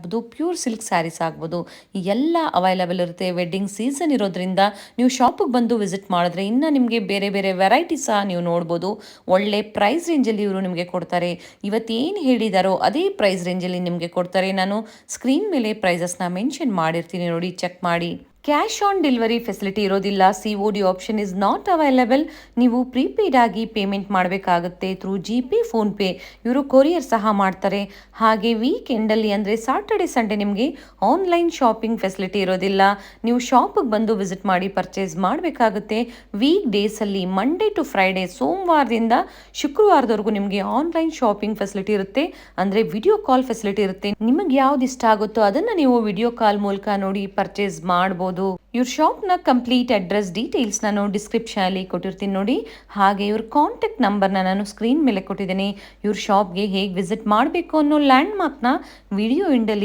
ಆಗ್ಬೋದು, pure silk saris ಆಗ್ಬೋದು, ಎಲ್ಲ ಅವೈಲಬಲ್ ಇರುತ್ತೆ. ವೆಡ್ಡಿಂಗ್ ಸೀಸನ್ ಇರೋದ್ರಿಂದ ನೀವು ಶಾಪಿಗೆ ಬಂದು ವಿಸಿಟ್ ಮಾಡಿದ್ರೆ ಇನ್ನು ನಿಮಗೆ ಬೇರೆ ಬೇರೆ ವೆರೈಟಿ ಸಹ ನೀವು ನೋಡ್ಬೋದು. ಒಳ್ಳೆ ಪ್ರೈಸ್ ರೇಂಜಲ್ಲಿ ಇವರು ನಿಮಗೆ ಕೊಡ್ತಾರೆ. ಇವತ್ತೇನು ಹೇಳಿದಾರೋ ಅದೇ ಪ್ರೈಸ್ ರೇಂಜಲ್ಲಿ ನಿಮಗೆ ಕೊಡ್ತಾರೆ. ನಾನು ಸ್ಕ್ರೀನ್ ಮೇಲೆ ಪ್ರೈಸಸ್ನ ಮೆನ್ಷನ್ ಮಾಡಿರ್ತೀನಿ, ನೋಡಿ ಚೆಕ್ ಮಾಡಿ. ಕ್ಯಾಶ್ ಆನ್ ಡೆಲಿವರಿ ಫೆಸಿಲಿಟಿ ಇರೋದಿಲ್ಲ. COD option is not available. ನೀವು ಪ್ರೀಪೇಯ್ಡ್ ಆಗಿ ಪೇಮೆಂಟ್ ಮಾಡಬೇಕಾಗುತ್ತೆ ಥ್ರೂ GP, ಫೋನ್ಪೇ. ಇವರು ಕೊರಿಯರ್ ಸಹ ಮಾಡ್ತಾರೆ. ಹಾಗೆ ವೀಕೆಂಡಲ್ಲಿ ಅಂದರೆ ಸಾಟರ್ಡೆ ಸಂಡೇ ನಿಮಗೆ ಆನ್ಲೈನ್ ಶಾಪಿಂಗ್ ಫೆಸಿಲಿಟಿ ಇರೋದಿಲ್ಲ. ನೀವು ಶಾಪಿಗೆ ಬಂದು ವಿಸಿಟ್ ಮಾಡಿ ಪರ್ಚೇಸ್ ಮಾಡಬೇಕಾಗುತ್ತೆ. ವೀಕ್ ಡೇಸಲ್ಲಿ ಮಂಡೇ ಟು ಫ್ರೈಡೇ, ಸೋಮವಾರದಿಂದ ಶುಕ್ರವಾರದವರೆಗೂ ನಿಮಗೆ ಆನ್ಲೈನ್ ಶಾಪಿಂಗ್ ಫೆಸಿಲಿಟಿ ಇರುತ್ತೆ. ಅಂದರೆ ವಿಡಿಯೋ ಕಾಲ್ ಫೆಸಿಲಿಟಿ ಇರುತ್ತೆ. ನಿಮಗೆ ಯಾವ್ದು ಇಷ್ಟ ಆಗುತ್ತೋ ಅದನ್ನು ನೀವು ವಿಡಿಯೋ ಕಾಲ್ ಮೂಲಕ ನೋಡಿ ಪರ್ಚೇಸ್ ಮಾಡ್ಬೋದು. ಇವ್ರ ಶಾಪ್ನ ಕಂಪ್ಲೀಟ್ ಅಡ್ರೆಸ್ ಡೀಟೇಲ್ಸ್ ನಾನು ಡಿಸ್ಕ್ರಿಪ್ಷನ್ ಅಲ್ಲಿ ಕೊಟ್ಟಿರ್ತೀನಿ ನೋಡಿ. ಹಾಗೆ ಇವ್ರ ಕಾಂಟ್ಯಾಕ್ಟ್ ನಂಬರ್ನ ನಾನು ಸ್ಕ್ರೀನ್ ಮೇಲೆ ಕೊಟ್ಟಿದ್ದೀನಿ. ಇವ್ರ ಶಾಪ್ಗೆ ಹೇಗೆ ವಿಸಿಟ್ ಮಾಡಬೇಕು ಅನ್ನೋ ಲ್ಯಾಂಡ್ ಮಾರ್ಕ್ನ ವಿಡಿಯೋ ಎಂಡಲ್ಲಿ